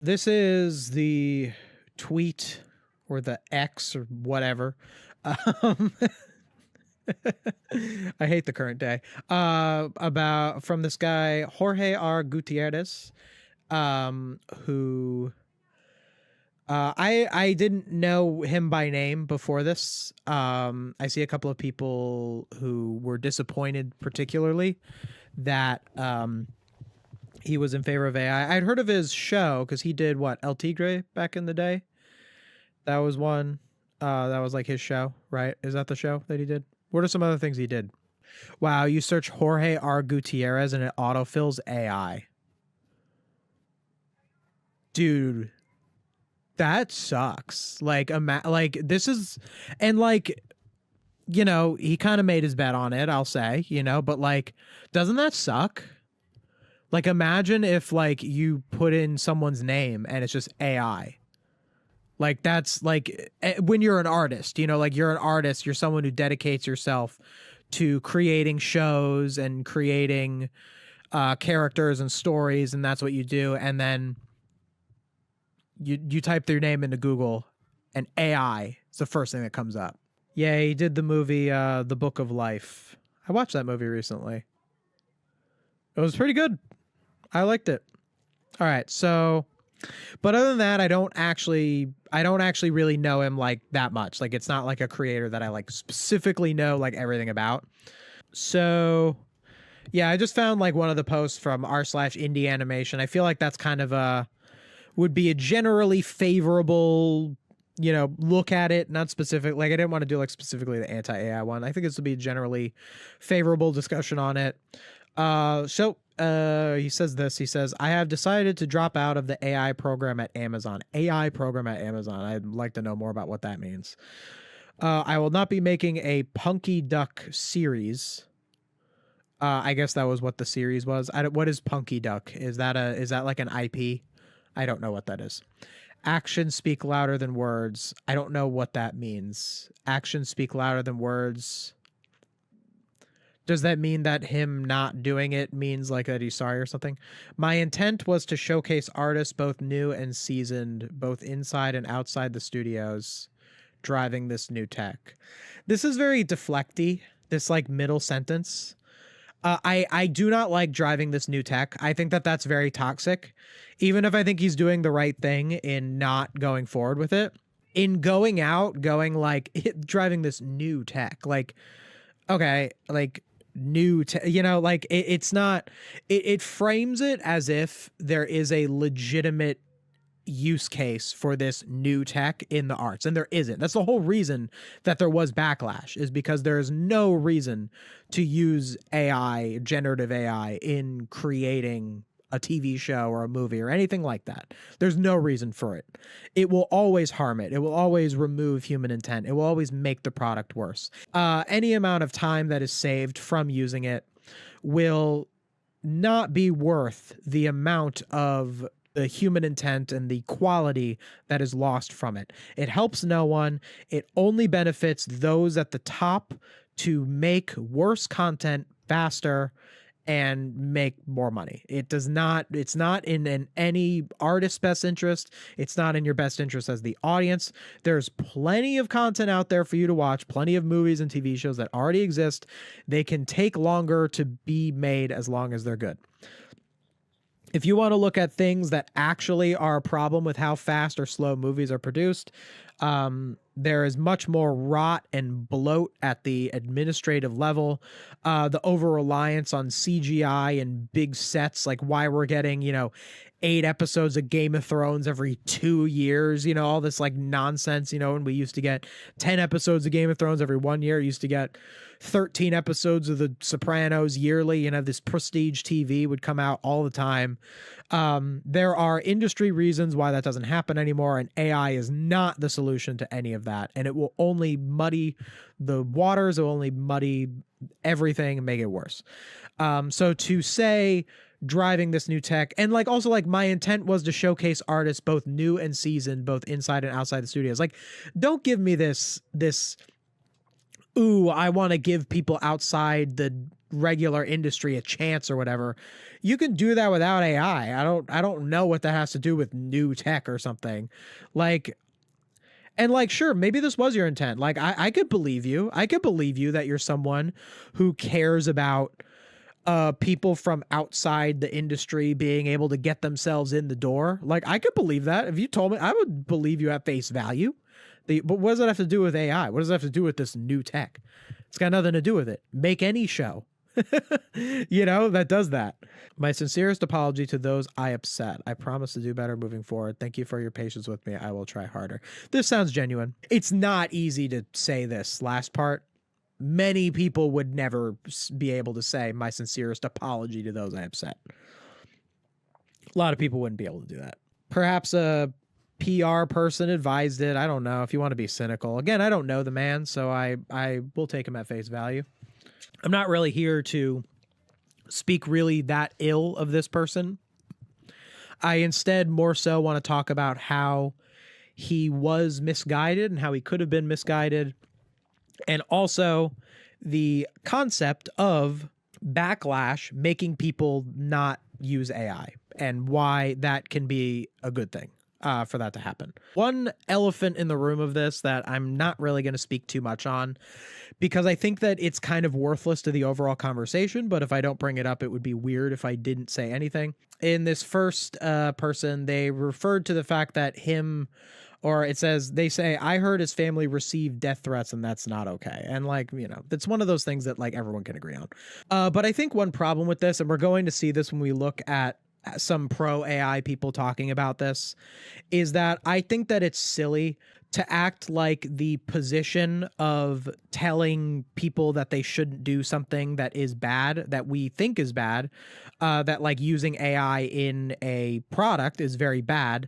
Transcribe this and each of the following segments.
This is the tweet or the X or whatever. Um, I hate the current day. About from this guy Jorge R. Gutierrez, who I didn't know him by name before this. I see a couple of people who were disappointed, particularly that he was in favor of AI. I'd heard of his show because he did what, El Tigre back in the day. That was one. That was like his show, right? Is that the show that he did? What are some other things he did? Wow, you search Jorge R. Gutierrez and it autofills AI. Dude, that sucks. Like, like this is, and like, you know, he kind of made his bet on it, I'll say, you know, but like, doesn't that suck? Like, imagine if like you put in someone's name and it's just AI. Like, that's like when you're an artist, you know, like you're an artist, you're someone who dedicates yourself to creating shows and creating characters and stories, and that's what you do. And then you type their name into Google and AI is the first thing that comes up. Yeah, he did the movie The Book of Life. I watched that movie recently. It was pretty good. I liked it. All right, so, but other than that, I don't actually really know him like that much. Like, it's not like a creator that I like specifically know like everything about. So yeah, I just found like one of the posts from r/indie animation. I feel like that's kind of a, would be a generally favorable, you know, look at it, not specific. Like, I didn't want to do like specifically the anti-AI one. I think this would be a generally favorable discussion on it. He says this. He says, I have decided to drop out of the AI program at Amazon. AI program at Amazon. I'd like to know more about what that means. I will not be making a Punky Duck series. I guess that was what the series was. What is Punky Duck? Is that like an IP? I don't know what that is. Actions speak louder than words. I don't know what that means. Actions speak louder than words. Does that mean that him not doing it means like that he's sorry or something? My intent was to showcase artists both new and seasoned, both inside and outside the studios, driving this new tech. This is very deflecty, this like middle sentence. I do not like driving this new tech. I think that that's very toxic. Even if I think he's doing the right thing in not going forward with it, in going out, going like driving this new tech, like, okay, like new, you know, like it's not, it frames it as if there is a legitimate use case for this new tech in the arts, and there isn't. That's the whole reason that there was backlash, is because there is no reason to use AI, generative AI, in creating a TV show or a movie or anything like that. There's no reason for it. It will always harm it. It will always remove human intent. It will always make the product worse. Any amount of time that is saved from using it will not be worth the amount of the human intent and the quality that is lost from it. It helps no one. It only benefits those at the top to make worse content faster and make more money. It does not, it's not in any artist's best interest. It's not in your best interest as the audience. There's plenty of content out there for you to watch, plenty of movies and TV shows that already exist. They can take longer to be made as long as they're good. If you want to look at things that actually are a problem with how fast or slow movies are produced, there is much more rot and bloat at the administrative level. The over-reliance on CGI and big sets, like why we're getting, you know, 8 episodes of Game of Thrones every 2 years, you know, all this like nonsense, you know, and we used to get 10 episodes of Game of Thrones every 1 year. Used to get 13 episodes of The Sopranos yearly, you know, this prestige TV would come out all the time. There are industry reasons why that doesn't happen anymore, and AI is not the solution to any of that, and it will only muddy the waters, it will only muddy everything and make it worse. So to say driving this new tech, and like also like my intent was to showcase artists both new and seasoned, both inside and outside the studios. Like, don't give me this ooh, I want to give people outside the regular industry a chance or whatever. You can do that without AI. I don't know what that has to do with new tech or something. Like, and like, sure, maybe this was your intent. Like, I could believe you. I could believe you that you're someone who cares about people from outside the industry being able to get themselves in the door. Like, I could believe that. If you told me, I would believe you at face value. But what does that have to do with AI? What does that have to do with this new tech? It's got nothing to do with it. Make any show, you know, that does that. My sincerest apology to those I upset. I promise to do better moving forward. Thank you for your patience with me. I will try harder. This sounds genuine. It's not easy to say this last part. Many people would never be able to say my sincerest apology to those I upset. A lot of people wouldn't be able to do that. Perhaps a PR person advised it. I don't know. If you want to be cynical. Again, I don't know the man, so I will take him at face value. I'm not really here to speak really that ill of this person. I instead more so want to talk about how he was misguided and how he could have been misguided, and also the concept of backlash making people not use AI and why that can be a good thing for that to happen. One elephant in the room of this that I'm not really going to speak too much on, because I think that it's kind of worthless to the overall conversation, but if I don't bring it up, it would be weird if I didn't say anything. In this first person, they referred to the fact that him, or it says, they say, I heard his family received death threats and that's not okay. And like, you know, it's one of those things that like everyone can agree on. But I think one problem with this, and we're going to see this when we look at some pro AI people talking about this, is that I think that it's silly to act like the position of telling people that they shouldn't do something that is bad, that we think is bad, that like using AI in a product is very bad.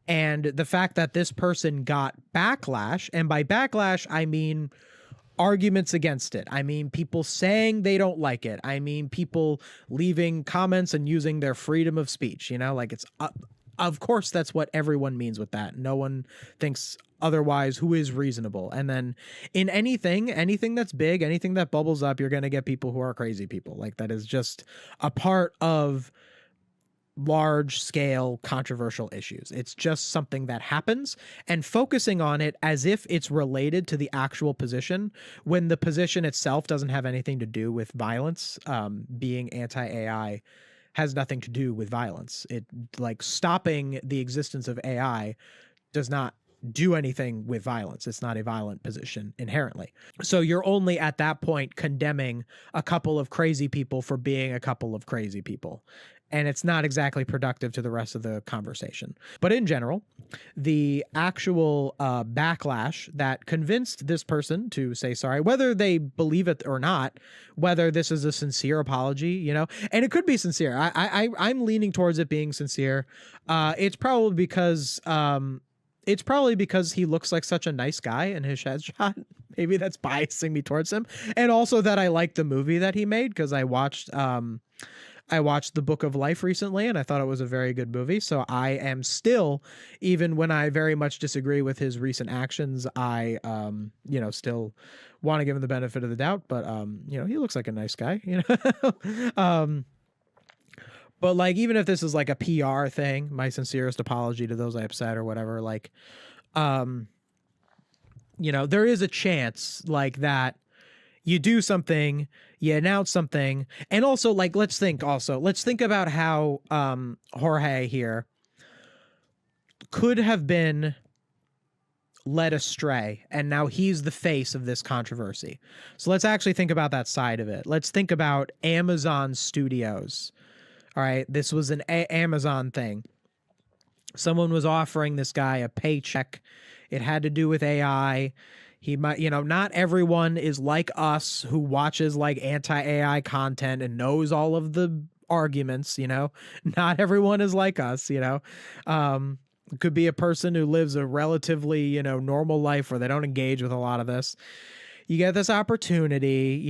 And the fact that this person got backlash, and by backlash, I mean arguments against it. I mean, people saying they don't like it. I mean, people leaving comments and using their freedom of speech, you know, like it's, of course, that's what everyone means with that. No one thinks otherwise who is reasonable. And then in anything that's big, anything that bubbles up, you're going to get people who are crazy people. Like that is just a part of large scale controversial issues. It's just something that happens, and focusing on it as if it's related to the actual position when the position itself doesn't have anything to do with violence. Being anti-AI has nothing to do with violence. It like stopping the existence of AI does not do anything with violence. It's not a violent position inherently. So you're only at that point condemning a couple of crazy people for being a couple of crazy people. And it's not exactly productive to the rest of the conversation. But in general, the actual backlash that convinced this person to say sorry, whether they believe it or not, whether this is a sincere apology, you know, and it could be sincere. I'm leaning towards it being sincere. It's probably because he looks like such a nice guy in his headshot. Maybe that's biasing me towards him. And also that I like the movie that he made, because I watched The Book of Life recently, and I thought it was a very good movie. So I am still, even when I very much disagree with his recent actions, I, still want to give him the benefit of the doubt. But, he looks like a nice guy, you know. But like, even if this is like a PR thing, my sincerest apology to those I upset or whatever, like, there is a chance like that you do something, you announce something, and also like, let's think about how Jorge here could have been led astray, and now he's the face of this controversy. So let's actually think about that side of it. Let's think about Amazon Studios. All right, this was an Amazon thing. Someone was offering this guy a paycheck. It had to do with AI. He might, not everyone is like us who watches like anti-AI content and knows all of the arguments, not everyone is like us, could be a person who lives a relatively, normal life where they don't engage with a lot of this. You get this opportunity,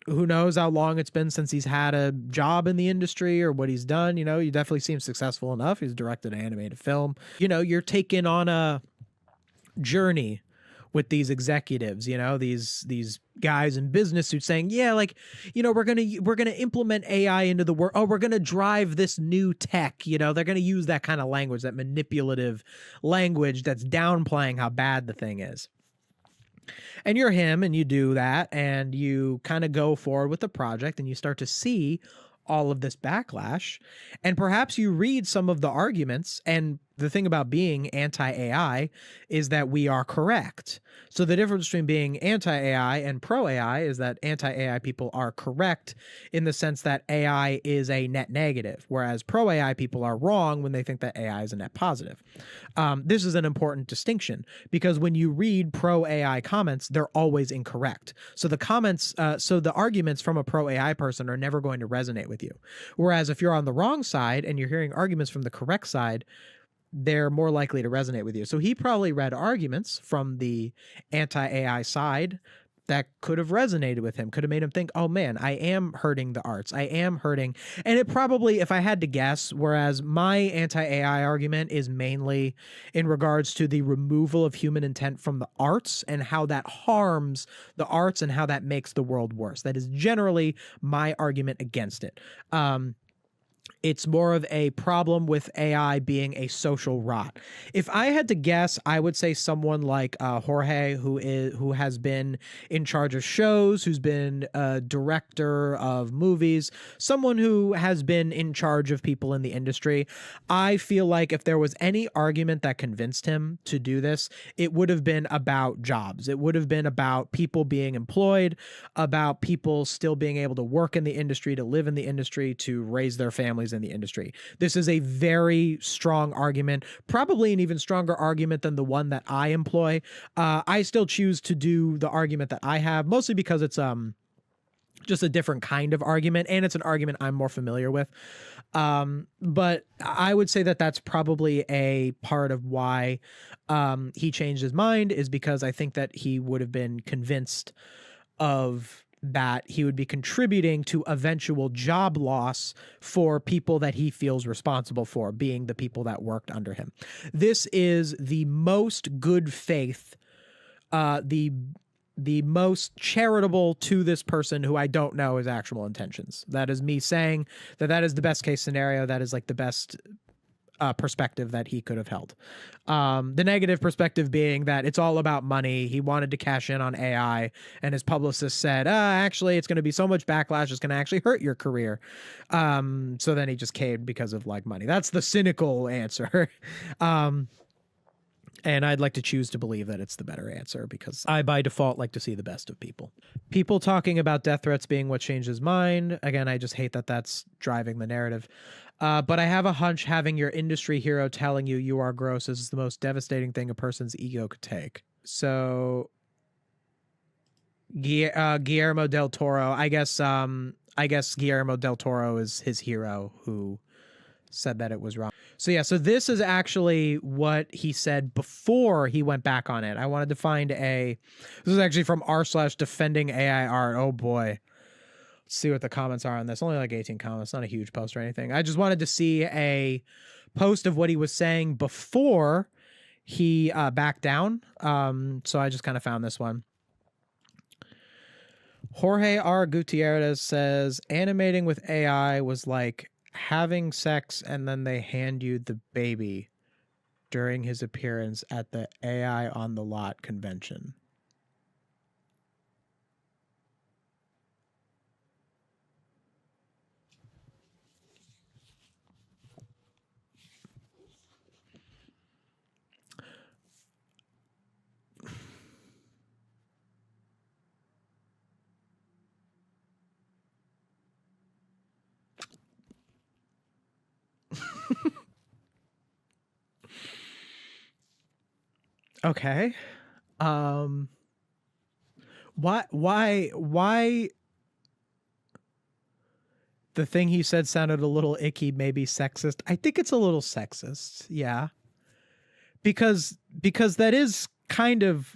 who knows how long it's been since he's had a job in the industry or what he's done. You definitely seem successful enough. He's directed an animated film. You're taken on a journey with these executives, you know, these guys in business suits saying, yeah, like, you know, we're gonna implement AI into the world. Oh, we're gonna drive this new tech. You know, they're gonna use that kind of language, that manipulative language that's downplaying how bad the thing is. And you're him, and you do that, and you kind of go forward with the project, and you start to see all of this backlash, and perhaps you read some of the arguments. And the thing about being anti-AI is that we are correct. So the difference between being anti-AI and pro-AI is that anti-AI people are correct in the sense that AI is a net negative, whereas pro-AI people are wrong when they think that AI is a net positive. This is an important distinction, because when you read pro-AI comments, they're always incorrect. So the comments, so the arguments from a pro-AI person are never going to resonate with you. Whereas if you're on the wrong side and you're hearing arguments from the correct side, they're more likely to resonate with you. So he probably read arguments from the anti-AI side that could have resonated with him, could have made him think, oh man, I am hurting the arts. I am hurting. And it probably, if I had to guess, whereas my anti-AI argument is mainly in regards to the removal of human intent from the arts and how that harms the arts and how that makes the world worse. That is generally my argument against it. It's more of a problem with AI being a social rot. If I had to guess, I would say someone like Jorge, who has been in charge of shows, who's been a director of movies, someone who has been in charge of people in the industry. I feel like if there was any argument that convinced him to do this, it would have been about jobs. It would have been about people being employed, about people still being able to work in the industry, to live in the industry, to raise their families in the industry. This is a very strong argument, probably an even stronger argument than the one that I employ. I still choose to do the argument that I have, mostly because it's just a different kind of argument, and it's an argument I'm more familiar with. But I would say that that's probably a part of why he changed his mind, is because I think that he would have been convinced of that he would be contributing to eventual job loss for people that he feels responsible for, being the people that worked under him. This is the most good faith, the most charitable to this person who I don't know his actual intentions. That is me saying that that is the best case scenario. That is like the best perspective that he could have held. The negative perspective being that it's all about money. He wanted to cash in on AI, and his publicist said, actually, it's going to be so much backlash, it's going to actually hurt your career. So then he just caved because of like money. That's the cynical answer. And I'd like to choose to believe that it's the better answer, because I, by default, like to see the best of people. People talking about death threats being what changed his mind. Again, I just hate that that's driving the narrative. But I have a hunch having your industry hero telling you you are gross is the most devastating thing a person's ego could take. So Guillermo del Toro, I guess Guillermo del Toro is his hero who said that it was wrong. So yeah, so this is actually what he said before he went back on it. I wanted to find this is actually from r/defending AI art. Oh boy. Let's see what the comments are on this. Only like 18 comments, not a huge post or anything. I just wanted to see a post of what he was saying before he backed down. So I just kind of found this one. Jorge R. Gutierrez says, animating with AI was like having sex and then they hand you the baby during his appearance at the AI on the Lot convention. Okay. Why the thing he said sounded a little icky, maybe sexist. I think it's a little sexist. Yeah. Because that is kind of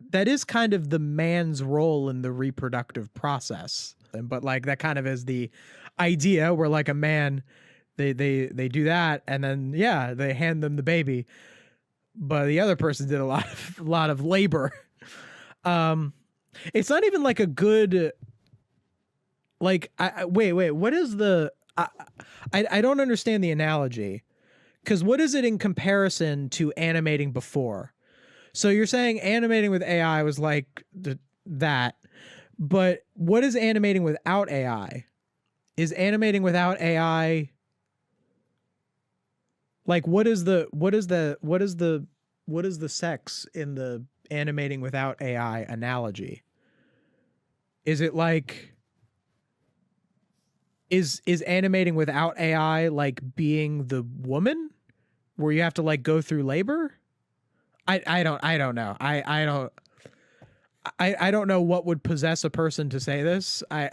the man's role in the reproductive process. But like that kind of is the idea where like a man, they do that and then yeah, they hand them the baby. but the other person did a lot of labor. It's not even like a good, like, wait, what is the, I don't understand the analogy, because what is it in comparison to animating before? So you're saying animating with AI was like that, but what is animating without AI? Is animating without AI, like, what is the sex in the animating without AI analogy? Is it like, is animating without AI like being the woman where you have to like go through labor? I don't know. I don't know what would possess a person to say this. I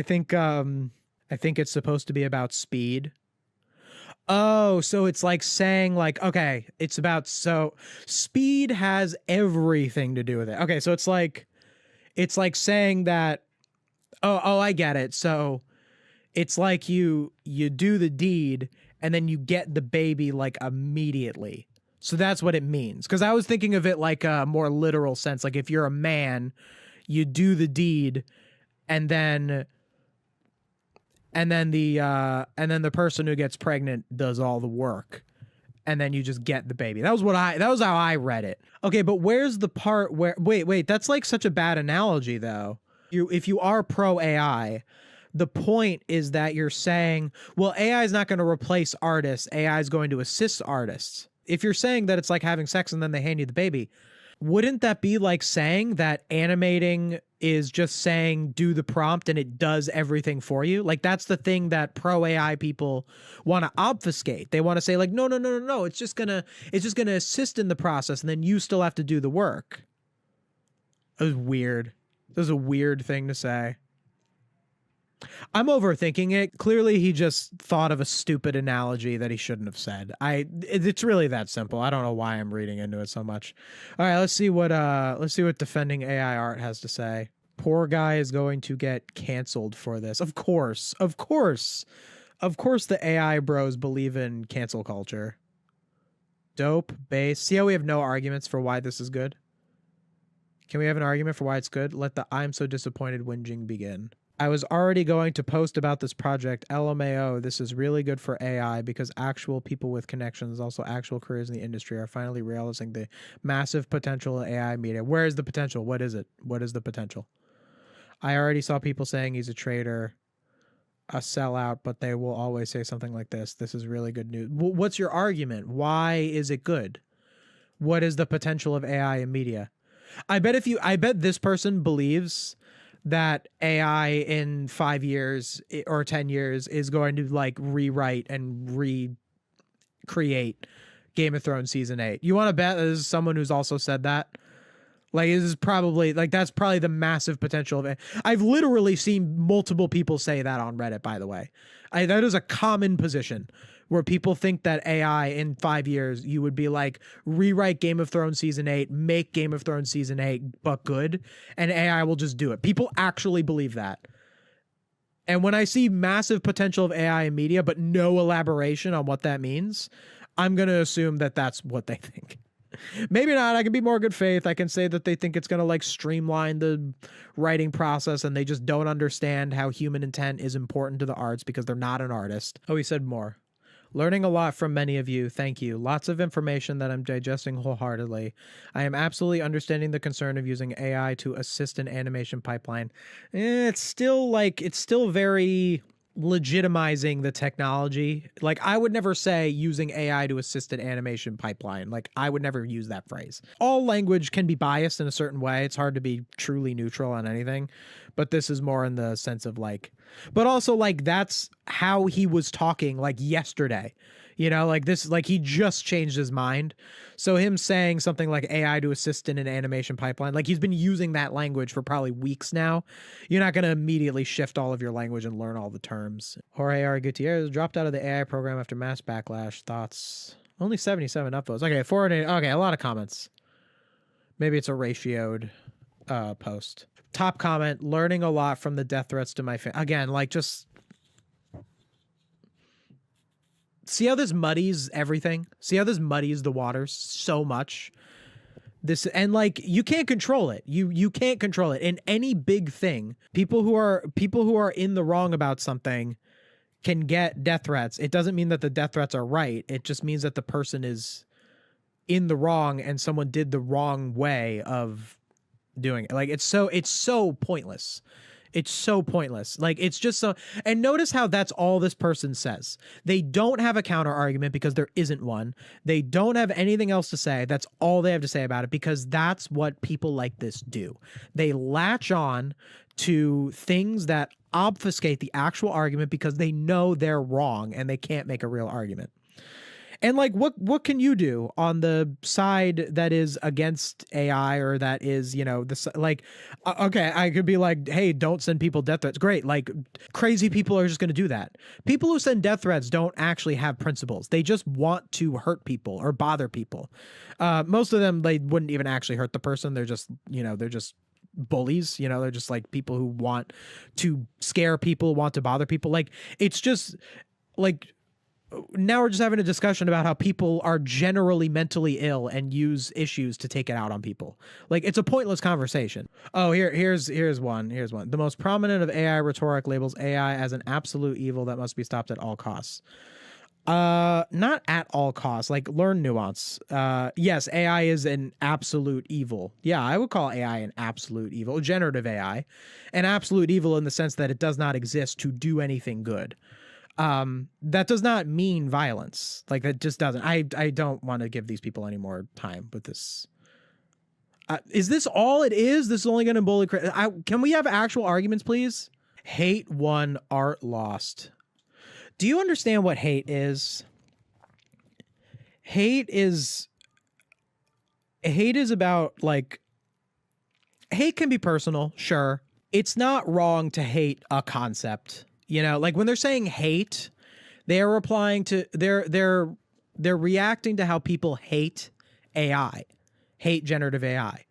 think it's supposed to be about speed. Oh, so it's like saying like, okay, it's about, so speed has everything to do with it. Okay, so it's like saying that, oh, I get it. So it's like you do the deed and then you get the baby like immediately. So that's what it means. Because I was thinking of it like a more literal sense. Like if you're a man, you do the deed and then the person who gets pregnant does all the work. And then you just get the baby. That was how I read it. Okay, but where's the part where, wait, that's like such a bad analogy though. If you are pro AI, the point is that you're saying, well, AI is not going to replace artists. AI is going to assist artists. If you're saying that it's like having sex and then they hand you the baby, wouldn't that be like saying that animating is just saying do the prompt and it does everything for you? Like that's the thing that pro AI people want to obfuscate. They want to say like, no. It's just gonna assist in the process and then you still have to do the work. It was weird. This is a weird thing to say. I'm overthinking it. Clearly, he just thought of a stupid analogy that he shouldn't have said. It's really that simple. I don't know why I'm reading into it so much. All right, let's see what defending AI art has to say. Poor guy is going to get canceled for this. Of course, the AI bros believe in cancel culture. Dope base. See how we have no arguments for why this is good? Can we have an argument for why it's good? Let the I'm so disappointed whinging begin. I was already going to post about this project. LMAO, this is really good for AI because actual people with connections, also actual careers in the industry, are finally realizing the massive potential of AI media. Where is the potential? What is it? What is the potential? I already saw people saying he's a traitor, a sellout, but they will always say something like this. This is really good news. What's your argument? Why is it good? What is the potential of AI in media? I bet this person believes that AI in 5 years or 10 years is going to like rewrite and recreate Game of Thrones season 8. You want to bet there's someone who's also said that? Like, this is probably like, that's probably the massive potential of it. I've literally seen multiple people say that on Reddit, by the way. That is a common position where people think that AI in 5 years, you would be like, rewrite Game of Thrones season 8, make Game of Thrones season 8, but good. And AI will just do it. People actually believe that. And when I see massive potential of AI in media, but no elaboration on what that means, I'm going to assume that that's what they think. Maybe not. I can be more good faith. I can say that they think it's going to like streamline the writing process and they just don't understand how human intent is important to the arts because they're not an artist. Oh, he said more. Learning a lot from many of you. Thank you. Lots of information that I'm digesting wholeheartedly. I am absolutely understanding the concern of using AI to assist an animation pipeline. It's still very legitimizing the technology. Like, I would never say using AI to assist an animation pipeline. Like, I would never use that phrase. All language can be biased in a certain way. It's hard to be truly neutral on anything, but this is more in the sense of like, but also like that's how he was talking like yesterday, you know, like this, like he just changed his mind. So him saying something like AI to assist in an animation pipeline, like he's been using that language for probably weeks now. You're not going to immediately shift all of your language and learn all the terms. Jorge R. Gutierrez dropped out of the AI program after mass backlash. Thoughts? Only 77 upvotes. Okay, 408. Okay, a lot of comments. Maybe it's a ratioed post. Top comment, learning a lot from the death threats to my family. Again, like just See how this muddies everything? See how this muddies the waters so much? This, and like, you can't control it. You can't control it in any big thing. People who are in the wrong about something can get death threats. It doesn't mean that the death threats are right. It just means that the person is in the wrong and someone did the wrong way of doing it. Like, it's so pointless. It's so pointless. Like, it's just so, and notice how that's all this person says. They don't have a counter argument because there isn't one. They don't have anything else to say. That's all they have to say about it, because that's what people like this do. They latch on to things that obfuscate the actual argument because they know they're wrong and they can't make a real argument. And like, what can you do on the side that is against AI, or that is, you know, this, like, okay, I could be like, hey, don't send people death threats. Great. Like, crazy people are just going to do that. People who send death threats don't actually have principles. They just want to hurt people or bother people. Most of them, they wouldn't even actually hurt the person. They're just, you know, they're just bullies. You know, they're just like people who want to scare people, want to bother people. Like, it's just like, now we're just having a discussion about how people are generally mentally ill and use issues to take it out on people. Like, it's a pointless conversation. Oh, here's one. The most prominent of AI rhetoric labels AI as an absolute evil that must be stopped at all costs. Not at all costs. Like, learn nuance. Yes, AI is an absolute evil. Yeah, I would call AI an absolute evil. Generative AI, an absolute evil in the sense that it does not exist to do anything good. That does not mean violence. Like, that just doesn't. I don't want to give these people any more time with this. Is this all it is? This is only going to bully. Can we have actual arguments, please? Hate won, art lost. Do you understand what hate is? Hate is about, like, hate can be personal, sure. It's not wrong to hate a concept. You know, like, when they're saying hate, they're replying to, they're reacting to how people hate AI, hate generative AI.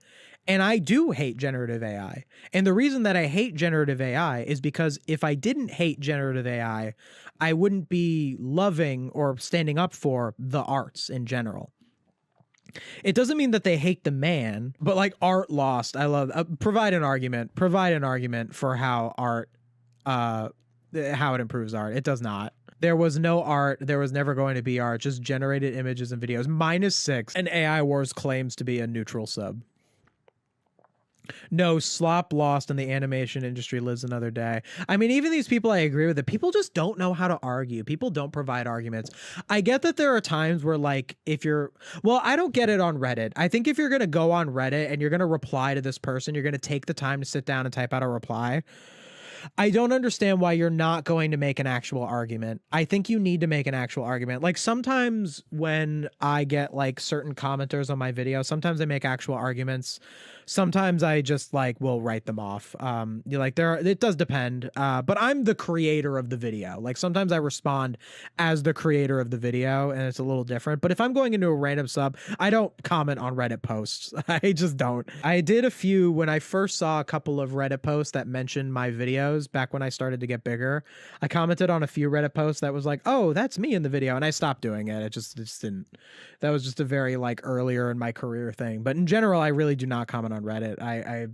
And I do hate generative AI. And the reason that I hate generative AI is because if I didn't hate generative AI, I wouldn't be loving or standing up for the arts in general. It doesn't mean that they hate the man, but like, art lost. I love, provide an argument for how art, how it improves art. It does not. There was no art. There was never going to be art. Just generated images and videos. -6. And AI Wars claims to be a neutral sub. No, slop lost and the animation industry lives another day. I mean, even these people, I agree with it. People just don't know how to argue. People don't provide arguments. I get that there are times where, like, if you're, well, I don't get it on Reddit. I think if you're going to go on Reddit and you're going to reply to this person, you're going to take the time to sit down and type out a reply. I don't understand why you're not going to make an actual argument. I think you need to make an actual argument. Like, sometimes when I get like certain commenters on my video, sometimes I make actual arguments. Sometimes I just like will write them off. You're like, it does depend. But I'm the creator of the video. Like, sometimes I respond as the creator of the video and it's a little different. But if I'm going into a random sub, I don't comment on Reddit posts. I just don't. I did a few when I first saw a couple of Reddit posts that mentioned my videos back when I started to get bigger. I commented on a few Reddit posts that was like, oh, that's me in the video. And I stopped doing it. It just didn't, that was just a very like earlier in my career thing. But in general, I really do not comment on Reddit. I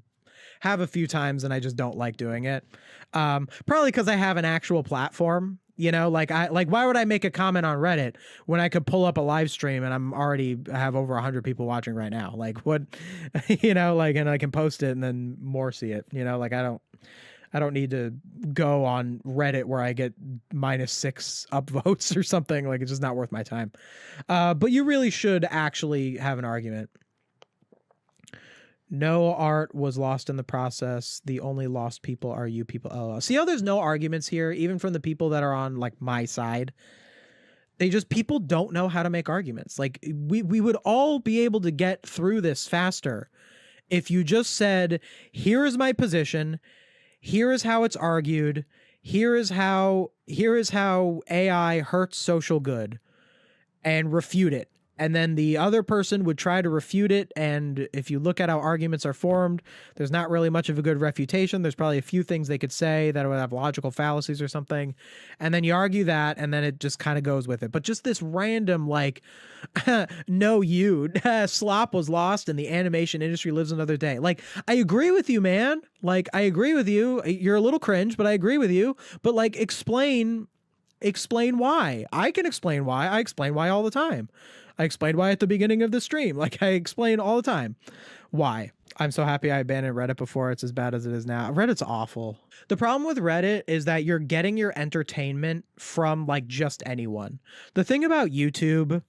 have a few times and I just don't like doing it. Probably because I have an actual platform, you know, like why would I make a comment on Reddit when I could pull up a live stream and I have over 100 people watching right now? Like, what, you know, like, and I can post it and then more see it, you know, like, I don't need to go on Reddit where I get -6 upvotes or something. Like, it's just not worth my time. But you really should actually have an argument. No art was lost in the process. The only lost people are you people. Oh, see how there's no arguments here, even from the people that are on like my side. People don't know how to make arguments. Like, we would all be able to get through this faster if you just said, here is my position. Here is how it's argued. Here is how AI hurts social good, and refute it. and then the other person would try to refute it. And if you look at how arguments are formed, there's not really much of a good refutation. There's probably a few things they could say that would have logical fallacies or something. And then you argue that, and then it just kind of goes with it. But just this random, like, no, slop was lost and the animation industry lives another day. Like, I agree with you, man. Like, I agree with you. You're a little cringe, but I agree with you. But like, explain why. I can explain why. I explain why all the time. I explained why at the beginning of the stream. Like, I explain all the time why. I'm so happy I abandoned Reddit before it's as bad as it is now. Reddit's awful. The problem with Reddit is that you're getting your entertainment from like just anyone. The thing about YouTube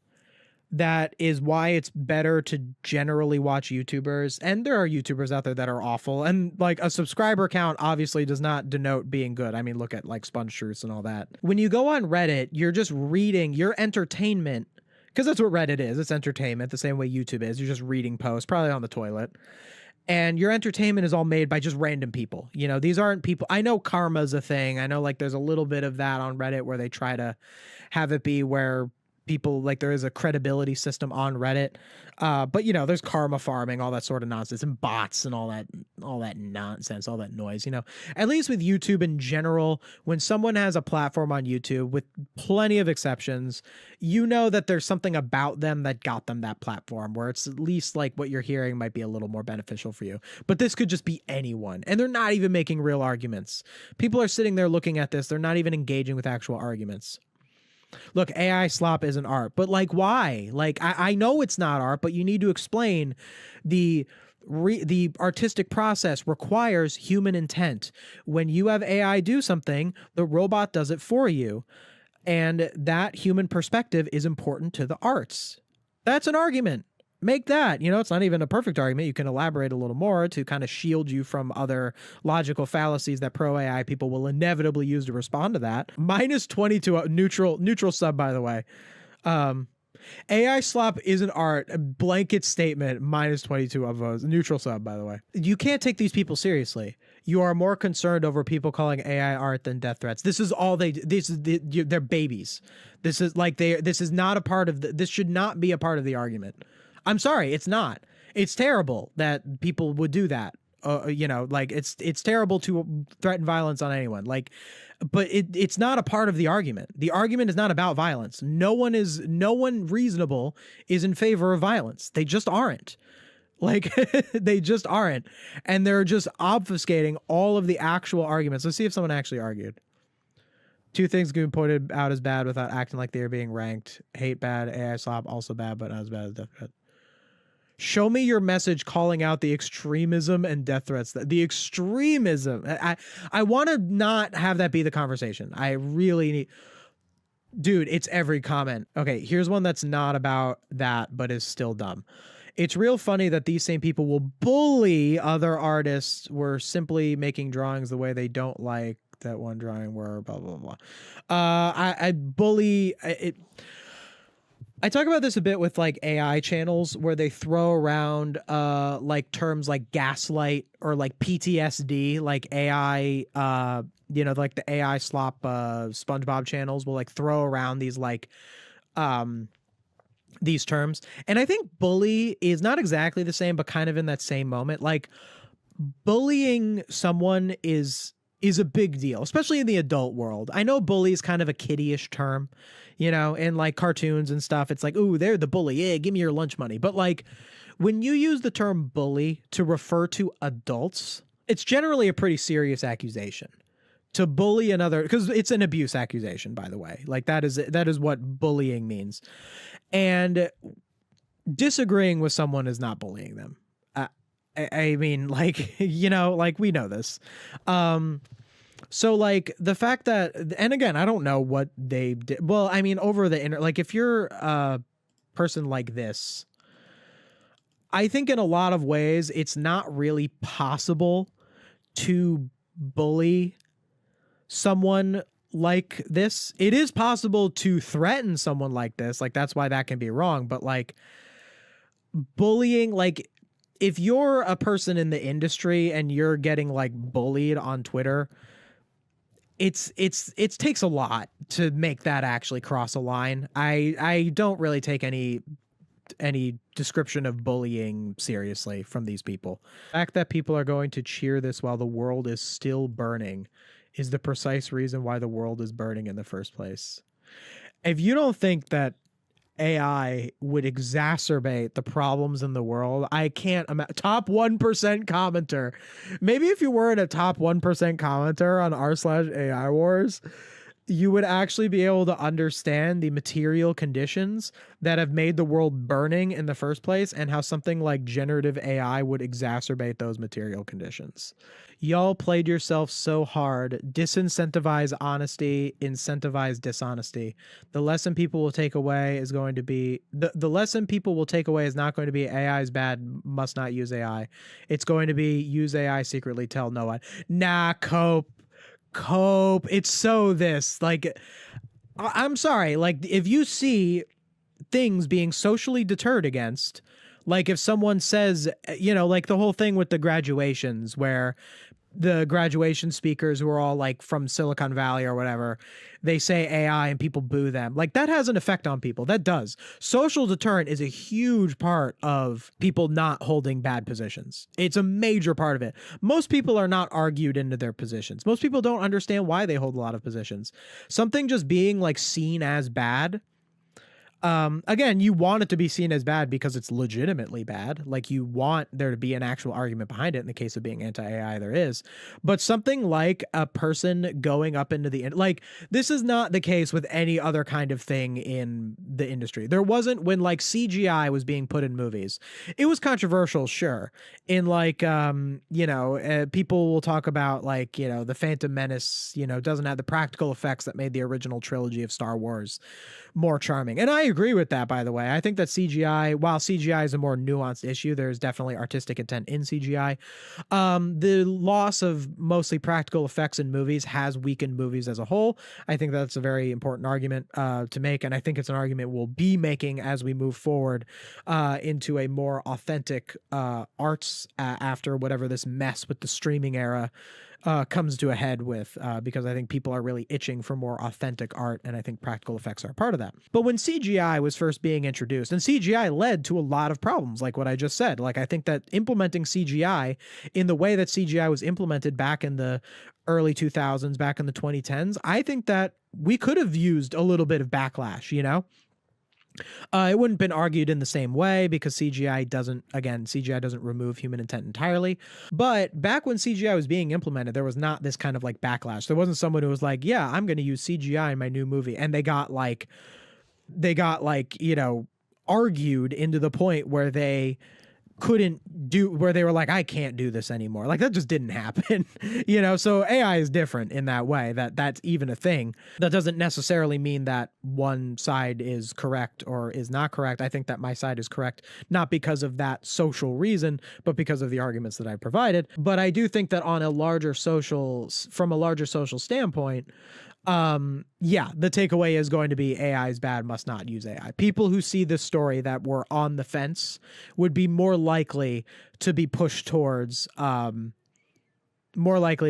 that is why it's better to generally watch YouTubers, and there are YouTubers out there that are awful, and like a subscriber count obviously does not denote being good. I mean, look at like Sponge Truths and all that. When you go on Reddit, you're just reading your entertainment, because that's what Reddit is. It's entertainment the same way YouTube is. You're just reading posts, probably on the toilet. And your entertainment is all made by just random people. You know, these aren't people. I know karma's a thing. I know like there's a little bit of that on Reddit where they try to have it be where people, like, there is a credibility system on Reddit. But you know, there's karma farming, all that sort of nonsense, and bots and all that nonsense, all that noise, you know. At least with YouTube in general, when someone has a platform on YouTube, with plenty of exceptions, you know that there's something about them that got them that platform, where it's at least like what you're hearing might be a little more beneficial for you. But this could just be anyone, and they're not even making real arguments. People are sitting there looking at this, they're not even engaging with actual arguments. Look, AI slop isn't art, but like, why? Like, I know it's not art, but you need to explain the artistic process requires human intent. When you have AI do something, the robot does it for you. And that human perspective is important to the arts. That's an argument. Make that, you know, it's not even a perfect argument. You can elaborate a little more to kind of shield you from other logical fallacies that pro AI people will inevitably use to respond to that. Minus 22 neutral sub, by the way. AI slop isn't art. A blanket statement. Minus 22 of those. Neutral sub, by the way. You can't take these people seriously. You are more concerned over people calling AI art than death threats. This is all they. They're babies. This is like this is not a part of this should not be a part of the argument. I'm sorry, it's not. It's terrible that people would do that. You know, like it's terrible to threaten violence on anyone. Like, but it's not a part of the argument. The argument is not about violence. No one reasonable is in favor of violence. They just aren't. Like, they just aren't. And they're just obfuscating all of the actual arguments. Let's see if someone actually argued. Two things can be pointed out as bad without acting like they are being ranked. Hate bad, AI slop also bad, but not as bad as death threat. Show me your message calling out the extremism and death threats. The extremism. I want to not have that be the conversation. I really need... Dude, it's every comment. Okay, here's one that's not about that, but is still dumb. It's real funny that these same people will bully other artists who are simply making drawings the way they don't like that one drawing where blah, blah, blah. I bully... I talk about this a bit with like AI channels where they throw around like terms like gaslight or like PTSD, like AI, you know, like the AI slop SpongeBob channels will like throw around these like these terms. And I think bully is not exactly the same, but kind of in that same moment. Like, bullying someone is a big deal, especially in the adult world. I know bully is kind of a kiddie-ish term, you know, in like cartoons and stuff. It's like, ooh, they're the bully. Yeah, give me your lunch money. But like, when you use the term bully to refer to adults, it's generally a pretty serious accusation. To bully another, because it's an abuse accusation, by the way. Like, that is what bullying means. And disagreeing with someone is not bullying them. I mean, like, you know, like, we know this. So like the fact that, and again, I don't know what they did. Well, I mean, over the internet, like if you're a person like this, I think in a lot of ways, it's not really possible to bully someone like this. It is possible to threaten someone like this. Like, that's why that can be wrong. But like bullying, like if you're a person in the industry and you're getting like bullied on Twitter, it takes a lot to make that actually cross a line. I don't really take any any description of bullying seriously from these people. The fact that people are going to cheer this while the world is still burning is the precise reason why the world is burning in the first place. If you don't think that AI would exacerbate the problems in the world, I can't imagine. Top 1% commenter. Maybe if you weren't a top 1% commenter on r/AI wars, you would actually be able to understand the material conditions that have made the world burning in the first place and how something like generative AI would exacerbate those material conditions. Y'all played yourself so hard. Disincentivize honesty, incentivize dishonesty. The lesson people will take away is going to be the lesson people will take away is not going to be AI is bad, must not use AI. It's going to be use AI secretly, tell no one. Nah, cope. It's so this, like, I'm sorry, like, if you see things being socially deterred against, like if someone says, you know, like the whole thing with the graduations where the graduation speakers who are all like from Silicon Valley or whatever, they say AI and people boo them. Like that has an effect on people. That does. Social deterrent is a huge part of people not holding bad positions. It's a major part of it. Most people are not argued into their positions. Most people don't understand why they hold a lot of positions. Something just being like seen as bad. Again, you want it to be seen as bad because it's legitimately bad. Like you want there to be an actual argument behind it. In the case of being anti-AI, there is. But something like a person going up into the, like this is not the case with any other kind of thing in the industry. There wasn't when like CGI was being put in movies. It was controversial, sure. In like, you know, people will talk about like, you know, the Phantom Menace, you know, doesn't have the practical effects that made the original trilogy of Star Wars more charming. And I agree with that, by the way. I think that CGI, while CGI is a more nuanced issue, there's definitely artistic intent in CGI. The loss of mostly practical effects in movies has weakened movies as a whole. I think that's a very important argument to make, and I think it's an argument we'll be making as we move forward into a more authentic arts after whatever this mess with the streaming era comes to a head with, because I think people are really itching for more authentic art, and I think practical effects are a part of that. But when CGI was first being introduced, and CGI led to a lot of problems, like what I just said, like I think that implementing CGI in the way that CGI was implemented back in the early 2000s, back in the 2010s, I think that we could have used a little bit of backlash, you know? It wouldn't have been argued in the same way because CGI doesn't remove human intent entirely. But back when CGI was being implemented, there was not this kind of like backlash. There wasn't someone who was like, yeah, I'm going to use CGI in my new movie. And they got like, you know, argued into the point where they were like, I can't do this anymore. Like that just didn't happen, you know? So AI is different in that way, that's even a thing. That doesn't necessarily mean that one side is correct or is not correct. I think that my side is correct, not because of that social reason, but because of the arguments that I provided. But I do think that from a larger social standpoint, yeah, the takeaway is going to be AI is bad, must not use AI. People who see this story that were on the fence would be more likely to be pushed towards being like,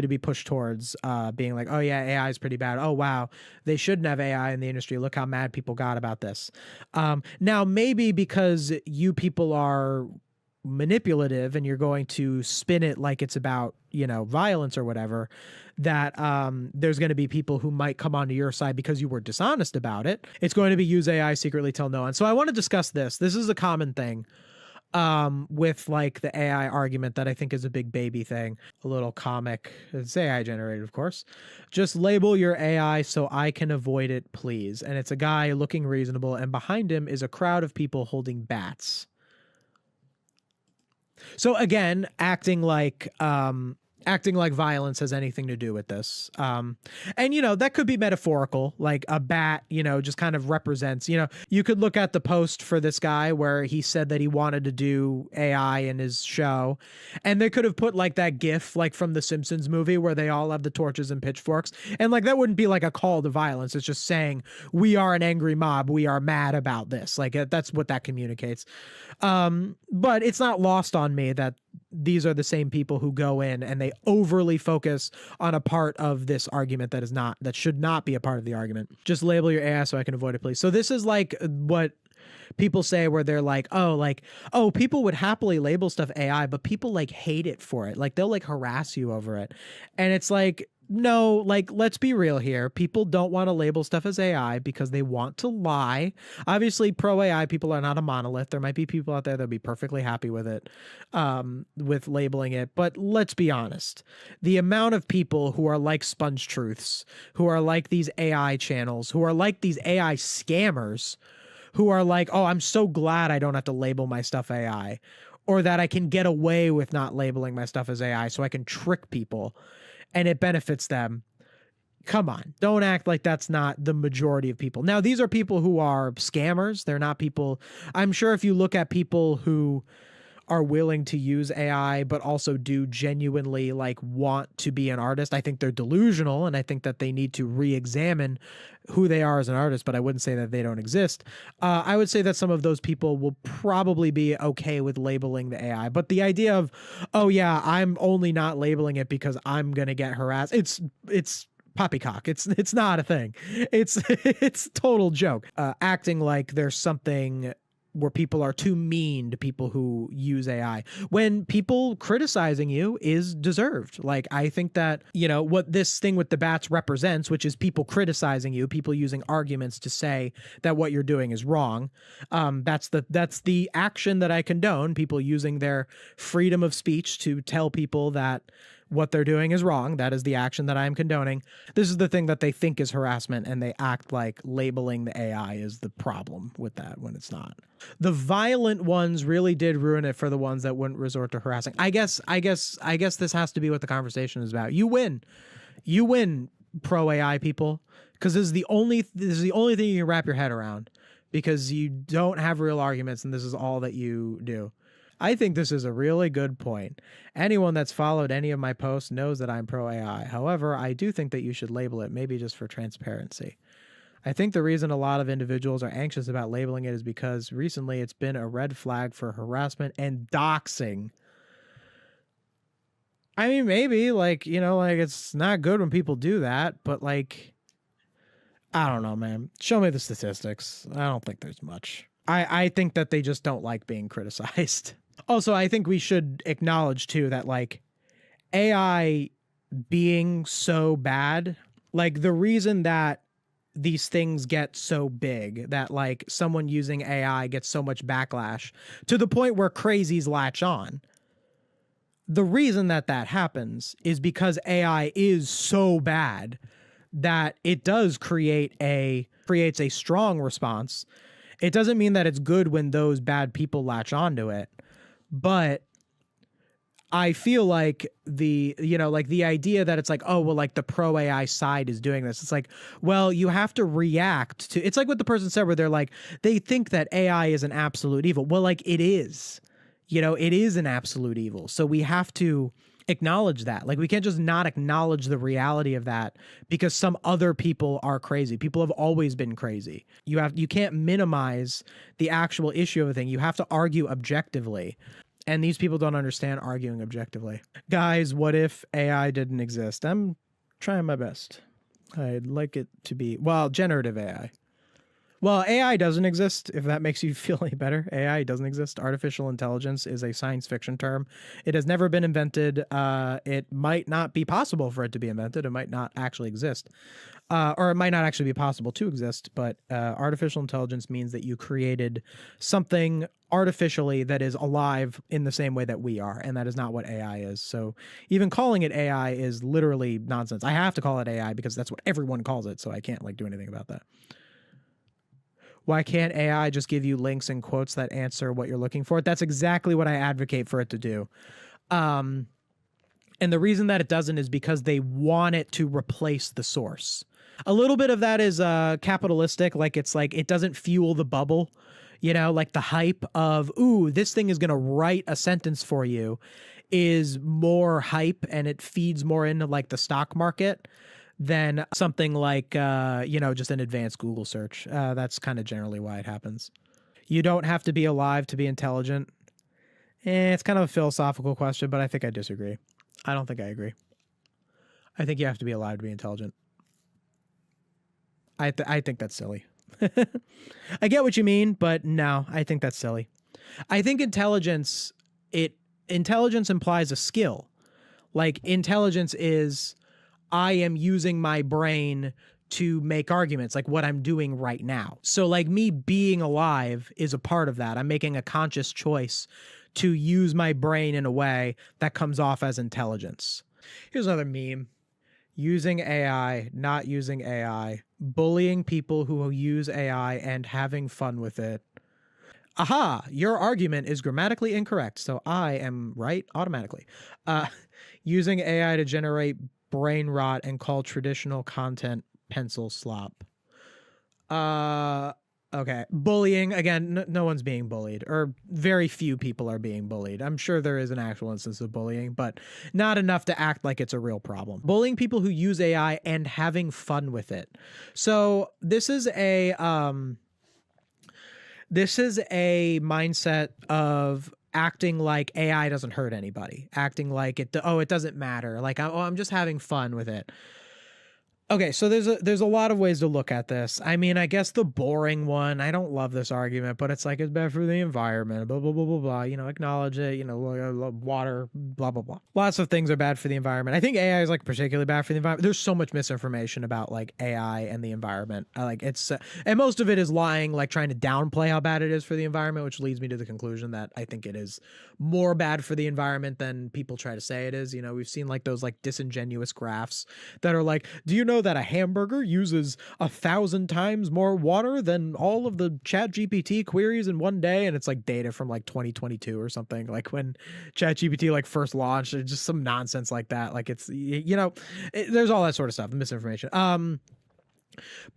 oh yeah, AI is pretty bad. Oh wow, they shouldn't have AI in the industry. Look how mad people got about this. Now maybe because you people are manipulative and you're going to spin it like it's about, you know, violence or whatever, that there's going to be people who might come onto your side because you were dishonest about it. It's going to be use AI secretly, tell no one. So I want to discuss this. This is a common thing with like the AI argument that I think is a big baby thing. A little comic. It's AI generated, of course. Just label your AI so I can avoid it, please. And it's a guy looking reasonable, and behind him is a crowd of people holding bats. So again, acting like violence has anything to do with this. And, you know, that could be metaphorical, like a bat, you know, just kind of represents, you know, you could look at the post for this guy where he said that he wanted to do AI in his show. And they could have put like that GIF, like from the Simpsons movie where they all have the torches and pitchforks. And like, that wouldn't be like a call to violence. It's just saying, we are an angry mob. We are mad about this. Like that's what that communicates. But it's not lost on me that these are the same people who go in and they overly focus on a part of this argument that should not be a part of the argument. Just label your AI so I can avoid it, please. So this is like what people say, where they're like, oh, people would happily label stuff AI, but people like hate it for it. Like they'll like harass you over it. And it's like, no, like, let's be real here. People don't want to label stuff as AI because they want to lie. Obviously, pro AI people are not a monolith. There might be people out there that'll be perfectly happy with it, with labeling it. But let's be honest. The amount of people who are like Sponge Truths, who are like these AI channels, who are like these AI scammers, who are like, oh, I'm so glad I don't have to label my stuff AI, or that I can get away with not labeling my stuff as AI so I can trick people and it benefits them. Come on, don't act like that's not the majority of people. Now, these are people who are scammers. They're not people. I'm sure if you look at people who are willing to use AI, but also do genuinely like want to be an artist, I think they're delusional, and I think that they need to re-examine who they are as an artist, but I wouldn't say that they don't exist. I would say that some of those people will probably be okay with labeling the AI, but the idea of, oh yeah, I'm only not labeling it because I'm going to get harassed. It's poppycock. It's not a thing. It's it's a total joke. Acting like there's something where people are too mean to people who use AI, when people criticizing you is deserved. Like, I think that, you know, what this thing with the bats represents, which is people criticizing you, people using arguments to say that what you're doing is wrong. That's the action that I condone, people using their freedom of speech to tell people that what they're doing is wrong. That is the action that I'm condoning. This is the thing that they think is harassment, and they act like labeling the AI is the problem with that when it's not. The violent ones really did ruin it for the ones that wouldn't resort to harassing. I guess this has to be what the conversation is about. You win, pro AI people, because this is the only thing you can wrap your head around, because you don't have real arguments, and this is all that you do. I think this is a really good point. Anyone that's followed any of my posts knows that I'm pro AI. However, I do think that you should label it, maybe just for transparency. I think the reason a lot of individuals are anxious about labeling it is because recently it's been a red flag for harassment and doxing. I mean, maybe, like, you know, like, it's not good when people do that, but like, I don't know, man. Show me the statistics. I don't think there's much. I think that they just don't like being criticized. Also, I think we should acknowledge too that like AI being so bad, like the reason that these things get so big, that like someone using AI gets so much backlash to the point where crazies latch on. The reason that happens is because AI is so bad that it does creates a strong response. It doesn't mean that it's good when those bad people latch onto it, but I feel like the idea that it's like, oh, well, like the pro AI side is doing this. It's like, well, you have to react to, it's like what the person said, where they're like, they think that AI is an absolute evil. Well, like it is, it is an absolute evil. So we have to acknowledge that. Like, we can't just not acknowledge the reality of that because some other people are crazy. People have always been crazy. You can't minimize the actual issue of a thing. You have to argue objectively. And these people don't understand arguing objectively. Guys, what if AI didn't exist? I'm trying my best. I'd like it to be, well, generative AI. Well, AI doesn't exist, if that makes you feel any better. AI doesn't exist. Artificial intelligence is a science fiction term. It has never been invented. It might not be possible for it to be invented. It might not actually exist. Or it might not actually be possible to exist, but artificial intelligence means that you created something artificially that is alive in the same way that we are, and that is not what AI is. So even calling it AI is literally nonsense. I have to call it AI because that's what everyone calls it, so I can't like do anything about that. Why can't AI just give you links and quotes that answer what you're looking for? That's exactly what I advocate for it to do. And the reason that it doesn't is because they want it to replace the source. A little bit of that is capitalistic. Like, it's like it doesn't fuel the bubble, like the hype of, ooh, this thing is going to write a sentence for you is more hype, and it feeds more into like the stock market than something like, just an advanced Google search. That's kind of generally why it happens. You don't have to be alive to be intelligent. It's kind of a philosophical question, but I think I disagree. I don't think I agree. I think you have to be alive to be intelligent. I think that's silly. I get what you mean, but no, I think that's silly. I think intelligence implies a skill. Like intelligence is I am using my brain to make arguments, like what I'm doing right now. So like me being alive is a part of that. I'm making a conscious choice to use my brain in a way that comes off as intelligence. Here's another meme. Using AI, not using AI, bullying people who use AI and having fun with it. Aha, your argument is grammatically incorrect, so I am right automatically. Using AI to generate brain rot and call traditional content pencil slop. Okay. Bullying, again, no one's being bullied, or very few people are being bullied. I'm sure there is an actual instance of bullying, but not enough to act like it's a real problem. Bullying people who use AI and having fun with it. So this is a mindset of acting like AI doesn't hurt anybody, acting like it doesn't matter. Like, I'm just having fun with it. Okay, so there's a lot of ways to look at this. I mean, I guess the boring one, I don't love this argument, but it's like it's bad for the environment, blah, blah, blah, blah, blah, acknowledge it, water, blah, blah, blah. Lots of things are bad for the environment. I think AI is like particularly bad for the environment. There's so much misinformation about like AI and the environment. And most of it is lying, like trying to downplay how bad it is for the environment, which leads me to the conclusion that I think it is more bad for the environment than people try to say it is. We've seen like those like disingenuous graphs that are like, do you know that a hamburger uses 1,000 times more water than all of the ChatGPT queries in one day? And it's like data from like 2022 or something, like when ChatGPT like first launched, or just some nonsense like that. Like it's, there's all that sort of stuff, misinformation.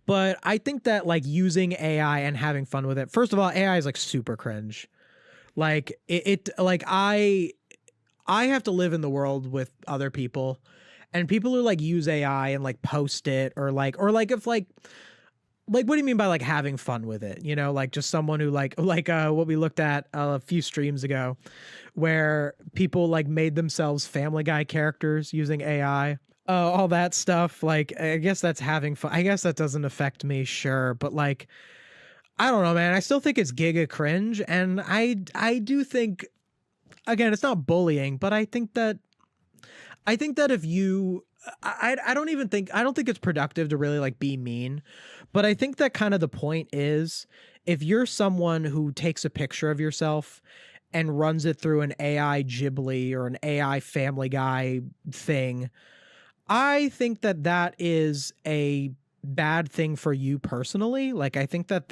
But I think that like using AI and having fun with it, first of all, AI is like super cringe. Like I have to live in the world with other people, and people who like use AI and like post it or if like what do you mean by like having fun with it? Like just someone who like what we looked at a few streams ago, where people like made themselves Family Guy characters using AI. All that stuff. Like, I guess that's having fun. I guess that doesn't affect me, sure, but like, I don't know, man. I still think it's giga cringe, and I do think, again, it's not bullying, but I think that if you, I don't think it's productive to really like be mean, but I think that kind of the point is, if you're someone who takes a picture of yourself and runs it through an AI Ghibli or an AI Family Guy thing, I think that is a bad thing for you personally. Like, I think that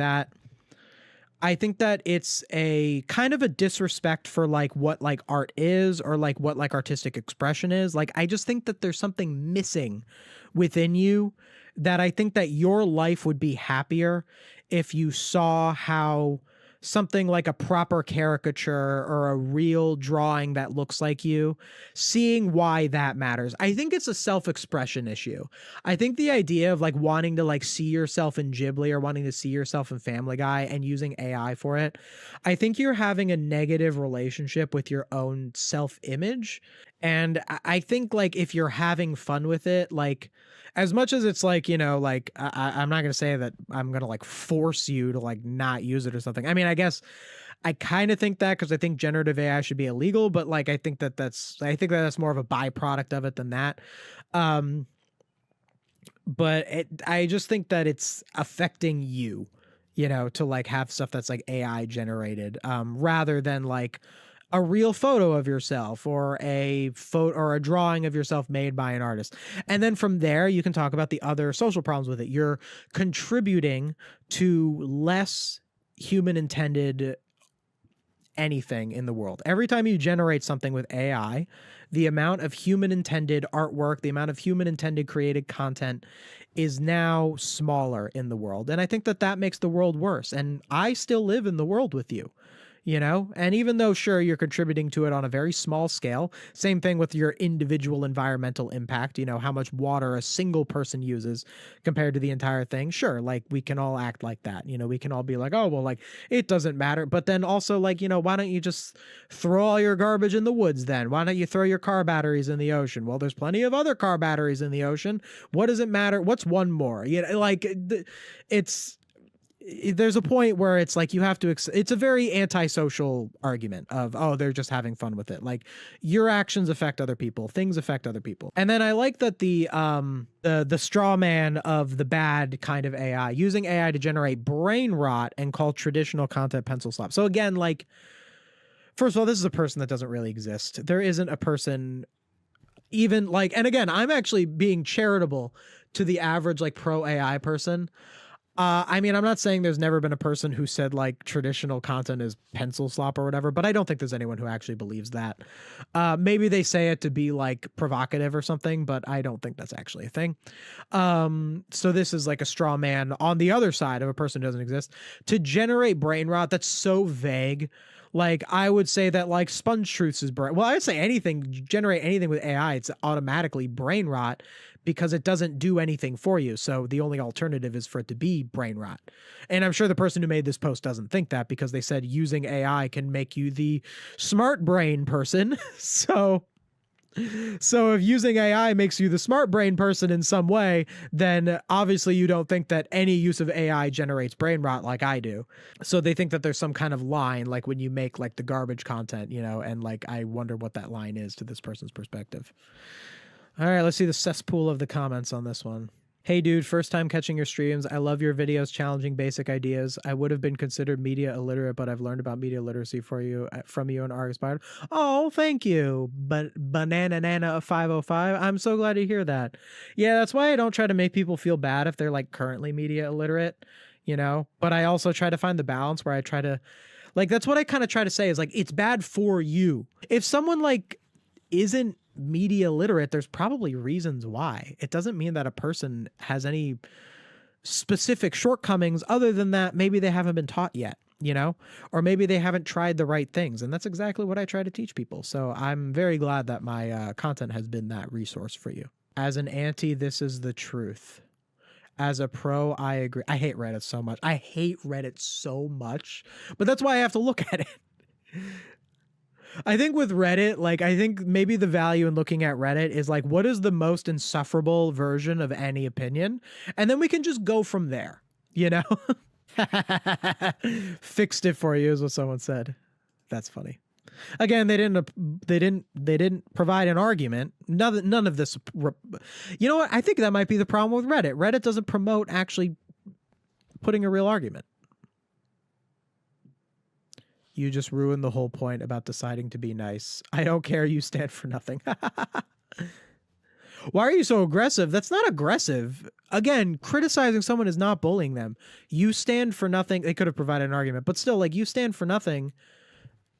it's a kind of a disrespect for like what like art is, or like what like artistic expression is. Like, I just think that there's something missing within you, that I think that your life would be happier if you saw how something like a proper caricature or a real drawing that looks like you, seeing why that matters. I think it's a self-expression issue. I think the idea of like wanting to like see yourself in Ghibli or wanting to see yourself in Family Guy and using AI for it, I think you're having a negative relationship with your own self-image. And I think like if you're having fun with it, like, as much as it's like, like I'm not going to say that I'm going to like force you to like not use it or something. I mean, I guess I kind of think that, because I think generative AI should be illegal, but like, I think that that's more of a byproduct of it than that. But I just think that it's affecting you, to like have stuff that's like AI generated, rather than like a real photo of yourself, or a photo or a drawing of yourself made by an artist. And then from there, you can talk about the other social problems with it. You're contributing to less human intended anything in the world. Every time you generate something with AI, the amount of human intended artwork, the amount of human intended created content is now smaller in the world. And I think that makes the world worse. And I still live in the world with you. And even though, sure, you're contributing to it on a very small scale, same thing with your individual environmental impact, how much water a single person uses compared to the entire thing. Sure, like we can all act like that. We can all be like, oh, well, like it doesn't matter. But then also like, why don't you just throw all your garbage in the woods then? Why don't you throw your car batteries in the ocean? Well, there's plenty of other car batteries in the ocean. What does it matter? What's one more? Like it's, there's a point where it's like you have to it's a very antisocial argument of, oh, they're just having fun with it. Like, your actions affect other people, things affect other people. And then I like that the straw man of the bad kind of AI, using AI to generate brain rot and call traditional content pencil slap. So again, like, first of all, this is a person that doesn't really exist. There isn't a person even like, and again, I'm actually being charitable to the average like pro AI person. I mean, I'm not saying there's never been a person who said like traditional content is pencil slop or whatever, but I don't think there's anyone who actually believes that. Maybe they say it to be like provocative or something, but I don't think that's actually a thing. So this is like a straw man on the other side of a person who doesn't exist to generate brain rot. That's so vague. Like, I would say that like sponge truths is brain. Well, I would say anything, generate anything with AI, it's automatically brain rot because it doesn't do anything for you. So the only alternative is for it to be brain rot. And I'm sure the person who made this post doesn't think that, because they said using AI can make you the smart brain person. So if using AI makes you the smart brain person in some way, then obviously you don't think that any use of AI generates brain rot like I do. So they think that there's some kind of line, like when you make like the garbage content, you know, and like I wonder what that line is to this person's perspective. All right, let's see the cesspool of the comments on this one. Hey dude, first time catching your streams. I love your videos challenging basic ideas. I would have been considered media illiterate, but I've learned about media literacy from you and are inspired. Oh, thank you. But Banana Nana of 505. I'm so glad to hear that. Yeah, that's why I don't try to make people feel bad if they're like currently media illiterate, you know? But I also try to find the balance where I try to, like, that's what I kind of try to say is like, it's bad for you. If someone like isn't media literate, there's probably reasons why. It doesn't mean that a person has any specific shortcomings other than that maybe they haven't been taught yet, you know, or maybe they haven't tried the right things. And that's exactly what I try to teach people. So I'm very glad that my content has been that resource for you. As an anti, this is the truth. As a pro, I agree. I hate Reddit so much. I hate Reddit so much, but that's why I have to look at it. I think with Reddit, like, I think maybe the value in looking at Reddit is like, what is the most insufferable version of any opinion? And then we can just go from there, you know? Fixed it for you is what someone said. That's funny. Again, they didn't provide an argument. None of this, you know what? I think that might be the problem with Reddit. Reddit doesn't promote actually putting a real argument. You just ruined the whole point about deciding to be nice. I don't care. You stand for nothing. Why are you so aggressive? That's not aggressive. Again, criticizing someone is not bullying them. You stand for nothing. They could have provided an argument, but still, like, you stand for nothing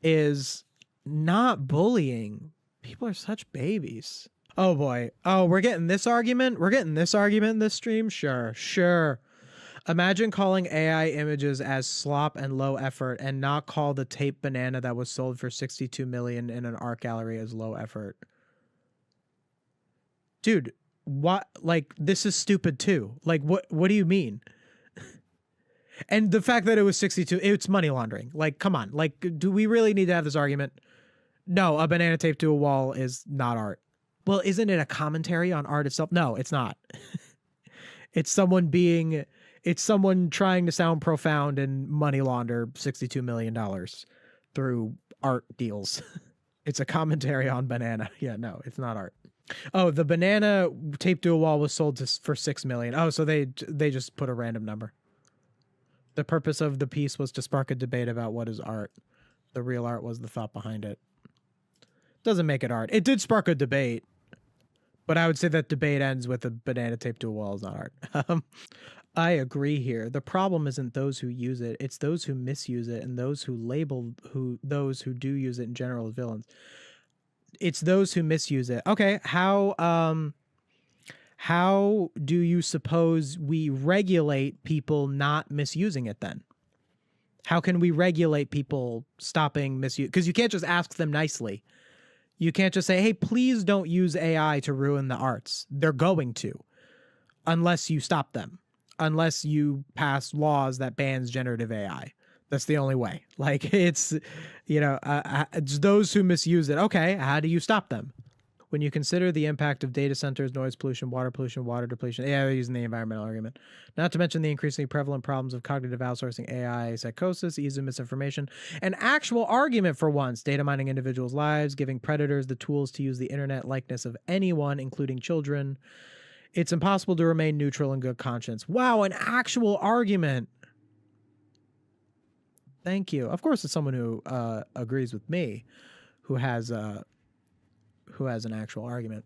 is not bullying. People are such babies. Oh boy. Oh, we're getting this argument? We're getting this argument in this stream? Sure. Imagine calling AI images as slop and low effort and not call the tape banana that was sold for 62 million in an art gallery as low effort. Dude, what? Like, this is stupid too. Like, what do you mean? And the fact that it was 62, it's money laundering. Like, come on. Like, do we really need to have this argument? No, a banana taped to a wall is not art. Well, isn't it a commentary on art itself? No, it's not. It's someone trying to sound profound and money launder $62 million through art deals. It's a commentary on banana. Yeah, no, it's not art. Oh, the banana taped to a wall was sold for $6 million. Oh, so they just put a random number. The purpose of the piece was to spark a debate about what is art. The real art was the thought behind it. Doesn't make it art. It did spark a debate, but I would say that debate ends with a banana taped to a wall is not art. I agree here. The problem isn't those who use it. It's those who misuse it and those who label those who do use it in general as villains. It's those who misuse it. Okay, how do you suppose we regulate people not misusing it then? How can we regulate people stopping misuse? Because you can't just ask them nicely. You can't just say, hey, please don't use AI to ruin the arts. They're going to, unless you stop them, unless you pass laws that bans generative AI. That's the only way. Like, it's, you know, it's those who misuse it. Okay, how do you stop them? When you consider the impact of data centers, noise pollution, water depletion, yeah, they're using the environmental argument. Not to mention the increasingly prevalent problems of cognitive outsourcing, AI, psychosis, ease of misinformation, an actual argument for once, data mining individuals' lives, giving predators the tools to use the internet likeness of anyone, including children. It's impossible to remain neutral in good conscience. Wow, an actual argument. Thank you. Of course, it's someone who agrees with me, who has an actual argument.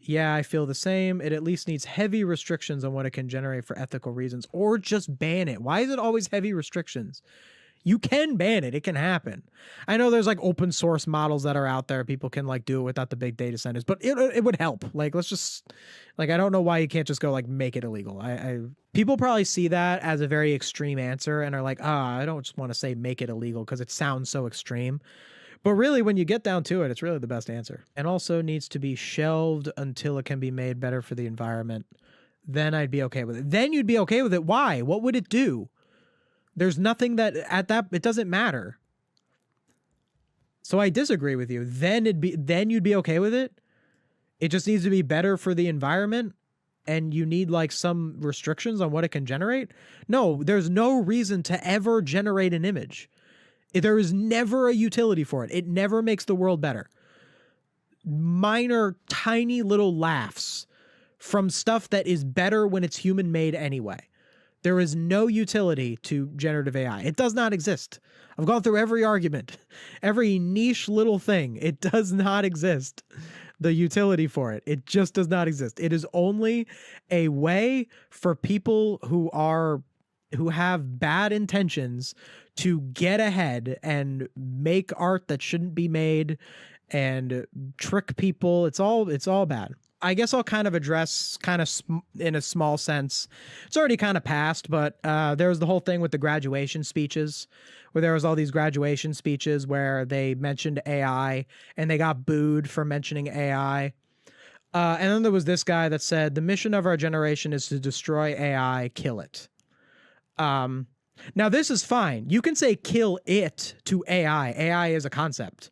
Yeah, I feel the same. It at least needs heavy restrictions on what it can generate for ethical reasons, or just ban it. Why is it always heavy restrictions? You can ban it. It can happen. I know there's like open source models that are out there. People can like do it without the big data centers, but it would help. Like, let's just like, I don't know why you can't just go like make it illegal. People probably see that as a very extreme answer and are like, I don't just want to say make it illegal because it sounds so extreme. But really, when you get down to it, it's really the best answer. And also needs to be shelved until it can be made better for the environment. Then I'd be okay with it. Then you'd be okay with it. Why? What would it do? There's nothing that it doesn't matter. So I disagree with you. Then you'd be okay with it. It just needs to be better for the environment, and you need like some restrictions on what it can generate. No, there's no reason to ever generate an image. There is never a utility for it. It never makes the world better. Minor, tiny little laughs from stuff that is better when it's human made anyway. There is no utility to generative AI. It does not exist. I've gone through every argument, every niche little thing. It does not exist. The utility for it. It just does not exist. It is only a way for people who have bad intentions to get ahead and make art that shouldn't be made and trick people. It's all bad. I guess I'll kind of address in a small sense. It's already kind of passed, but there was the whole thing with the graduation speeches where there was all these graduation speeches where they mentioned AI and they got booed for mentioning AI. And then there was this guy that said, the mission of our generation is to destroy AI, kill it. Now this is fine. You can say kill it to AI. AI is a concept.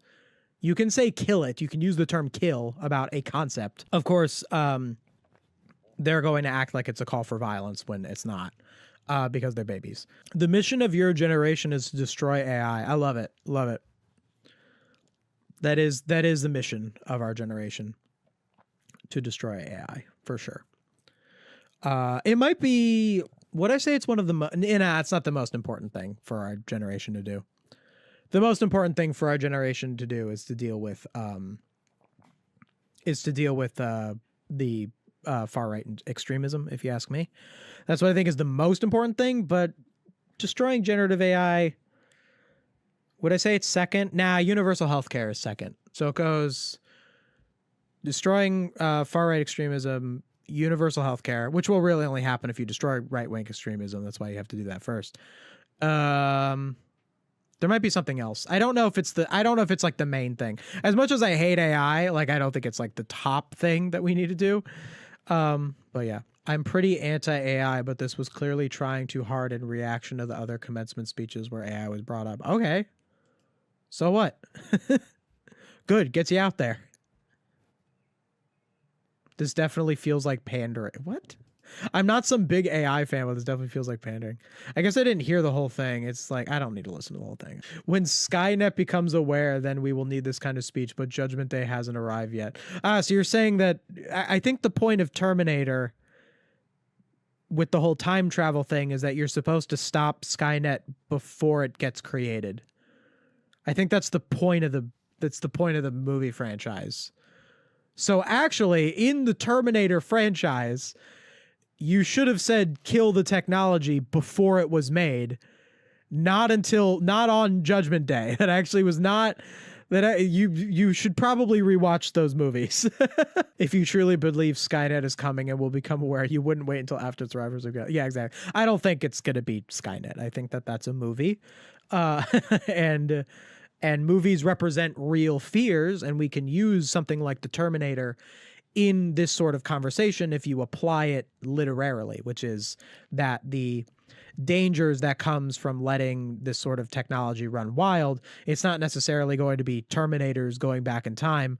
You can say kill it. You can use the term kill about a concept. Of course, they're going to act like it's a call for violence when it's not, because they're babies. The mission of your generation is to destroy AI. I love it. Love it. That is the mission of our generation, to destroy AI, for sure. It might be, would I say it's one of the, it's not the most important thing for our generation to do. The most important thing for our generation to do is to deal with the far right extremism, if you ask me. That's what I think is the most important thing. But destroying generative AI, would I say it's second? Nah, universal healthcare is second. So it goes destroying far right extremism, universal healthcare, which will really only happen if you destroy right wing extremism. That's why you have to do that first. There might be something else. I don't know if it's like the main thing. As much as I hate AI, like I don't think it's like the top thing that we need to do. But yeah, I'm pretty anti-AI, but this was clearly trying too hard in reaction to the other commencement speeches where AI was brought up. Okay. So what? Good. Gets you out there. This definitely feels like pandering. What? I'm not some big AI fan, but this definitely feels like pandering. I guess I didn't hear the whole thing. It's like, I don't need to listen to the whole thing. When Skynet becomes aware, then we will need this kind of speech, but Judgment Day hasn't arrived yet. So you're saying that, I think the point of Terminator with the whole time travel thing is that you're supposed to stop Skynet before it gets created. I think that's the point of the movie franchise. So actually, in the Terminator franchise, you should have said kill the technology before it was made, not on Judgment Day. That actually was not that. You should probably rewatch those movies. If you truly believe Skynet is coming and will become aware, you wouldn't wait until after survivors are gone. Yeah, exactly. I don't think it's going to be Skynet. I think that's a movie. And movies represent real fears, and we can use something like the Terminator in this sort of conversation if you apply it literarily, which is that the dangers that comes from letting this sort of technology run wild, it's not necessarily going to be Terminators going back in time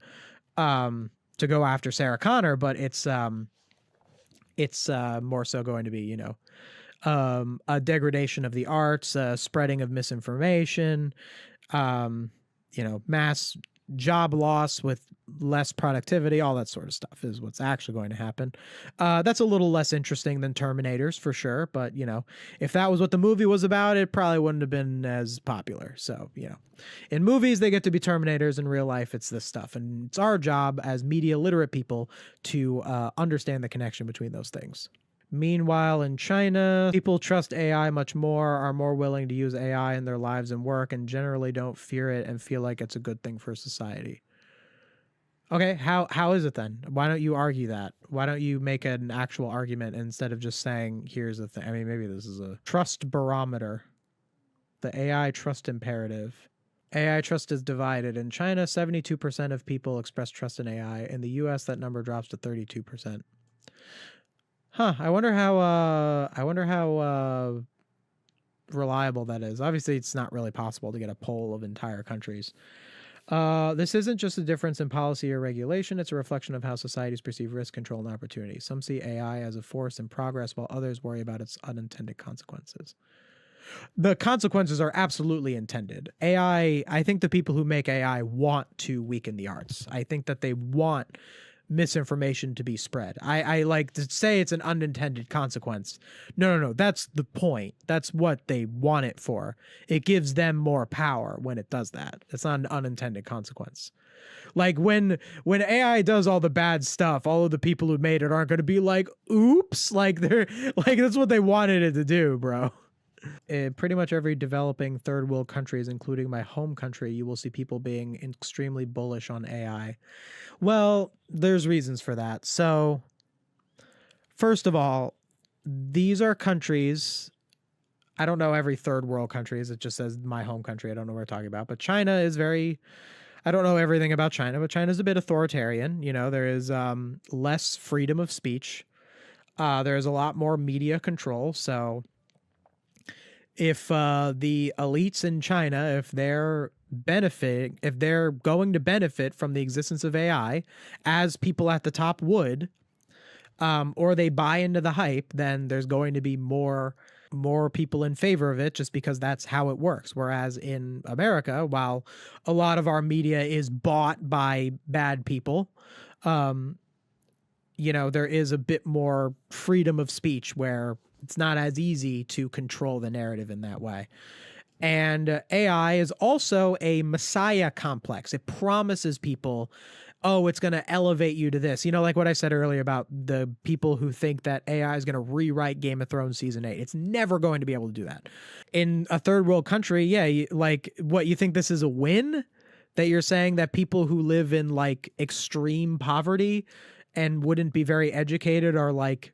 to go after Sarah Connor, but it's more so going to be, you know, a degradation of the arts, spreading of misinformation, you know, mass job loss with less productivity, all that sort of stuff is what's actually going to happen. That's a little less interesting than Terminators for sure, but you know, if that was what the movie was about, it probably wouldn't have been as popular. So, you know, in movies they get to be Terminators, in real life it's this stuff, and it's our job as media literate people to understand the connection between those things. Meanwhile, in China, people trust AI much more, are more willing to use AI in their lives and work, and generally don't fear it and feel like it's a good thing for society. Okay, how is it then? Why don't you argue that? Why don't you make an actual argument instead of just saying, here's the thing? I mean, maybe this is a trust barometer. The AI trust imperative. AI trust is divided. In China, 72% of people express trust in AI. In the US, that number drops to 32%. Huh, I wonder how reliable that is. Obviously, it's not really possible to get a poll of entire countries. This isn't just a difference in policy or regulation, it's a reflection of how societies perceive risk, control, and opportunity. Some see AI as a force in progress, while others worry about its unintended consequences. The consequences are absolutely intended. AI, I think the people who make AI want to weaken the arts. I think that they want misinformation to be spread. I like to say it's an unintended consequence. No. That's the point. That's what they want it for. It gives them more power when it does that. It's not an unintended consequence. Like when AI does all the bad stuff, all of the people who made it aren't going to be like, oops, like they're like, that's what they wanted it to do, bro. In pretty much every developing third world countries, including my home country, you will see people being extremely bullish on AI. Well, there's reasons for that. So, first of all, these are countries. I don't know every third world countries. It just says my home country. I don't know what we're talking about. But China is very. I don't know everything about China, but China's a bit authoritarian. You know, there is less freedom of speech. There's a lot more media control. So, if the elites in China, if they're going to benefit from the existence of AI, as people at the top would, or they buy into the hype, then there's going to be more people in favor of it, just because that's how it works. Whereas in America, while a lot of our media is bought by bad people, you know, there is a bit more freedom of speech where it's not as easy to control the narrative in that way. And AI is also a messiah complex. It promises people, oh, it's going to elevate you to this. You know, like what I said earlier about the people who think that AI is going to rewrite Game of Thrones season 8. It's never going to be able to do that. In a third world country, yeah, like what, you think this is a win? That you're saying that people who live in like extreme poverty and wouldn't be very educated are like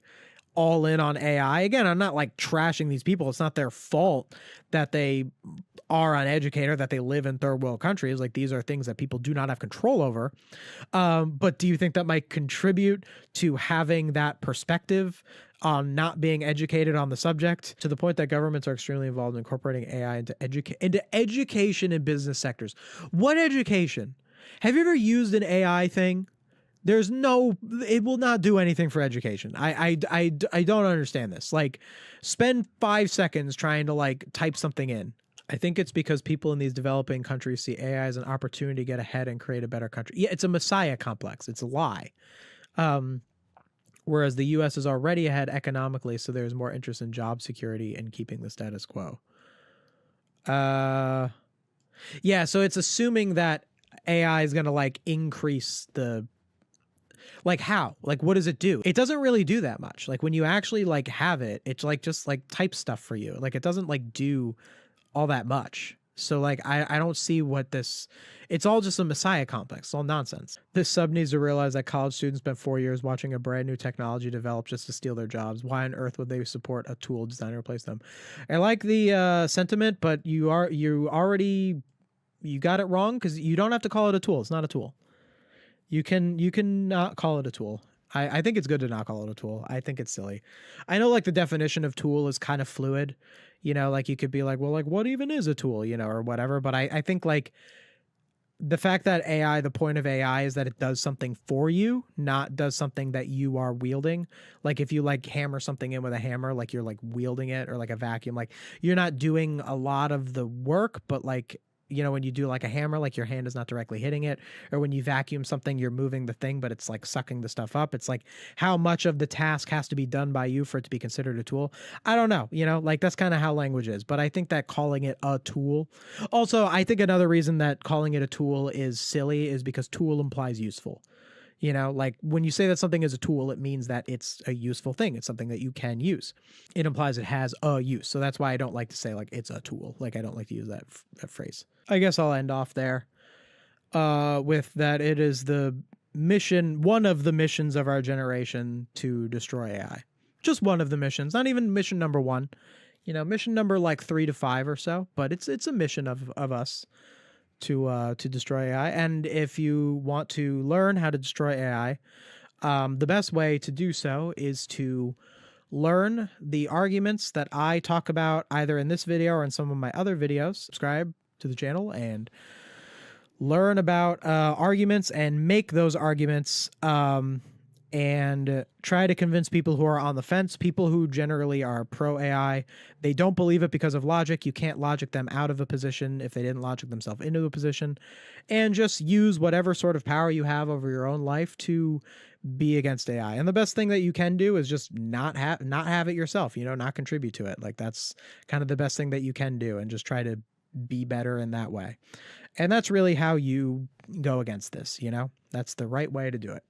all in on AI. Again, I'm not like trashing these people. It's not their fault that they are uneducated, that they live in third world countries. Like, these are things that people do not have control over. But do you think that might contribute to having that perspective on not being educated on the subject, to the point that governments are extremely involved in incorporating AI into education and business sectors? What education? Have you ever used an AI thing? It will not do anything for education. I don't understand this. Like, spend 5 seconds trying to like type something in. I think it's because people in these developing countries see AI as an opportunity to get ahead and create a better country. Yeah, it's a messiah complex. It's a lie. Whereas the US is already ahead economically, so there's more interest in job security and keeping the status quo. Yeah, so it's assuming that AI is going to like increase the, like, how? Like, what does it do? It doesn't really do that much. Like, when you actually like have it, it's like just like type stuff for you. Like, it doesn't like do all that much. So like, I don't see what this, it's all just a messiah complex. It's all nonsense. This sub needs to realize that college students spent 4 years watching a brand new technology develop just to steal their jobs. Why on earth would they support a tool designed to replace them? I like the sentiment, but you got it wrong, because you don't have to call it a tool. It's not a tool. You can not call it a tool. I think it's good to not call it a tool. I think it's silly. I know like the definition of tool is kind of fluid, you know, like you could be like, well, like what even is a tool, you know, or whatever. But I think like the fact that AI, the point of AI is that it does something for you, not does something that you are wielding. Like if you like hammer something in with a hammer, like you're like wielding it, or like a vacuum, like you're not doing a lot of the work, but like, you know, when you do like a hammer, like your hand is not directly hitting it, or when you vacuum something, you're moving the thing, but it's like sucking the stuff up. It's like how much of the task has to be done by you for it to be considered a tool. I don't know, you know, like that's kind of how language is. But I think that calling it a tool, also, I think another reason that calling it a tool is silly is because tool implies useful. You know, like when you say that something is a tool, it means that it's a useful thing. It's something that you can use. It implies it has a use. So that's why I don't like to say like it's a tool. Like I don't like to use that phrase. I guess I'll end off there with that. It is the mission, one of the missions of our generation to destroy AI. Just one of the missions, not even mission number one. You know, mission number like 3 to 5 or so, but it's a mission of us to destroy AI. And if you want to learn how to destroy AI, the best way to do so is to learn the arguments that I talk about either in this video or in some of my other videos. Subscribe to the channel and learn about arguments and make those arguments, and try to convince people who are on the fence, people who generally are pro AI. They don't believe it because of logic. You can't logic them out of a position if they didn't logic themselves into a position, and just use whatever sort of power you have over your own life to be against AI. And the best thing that you can do is just not have it yourself, you know, not contribute to it. Like that's kind of the best thing that you can do, and just try to be better in that way. And that's really how you go against this, you know? That's the right way to do it.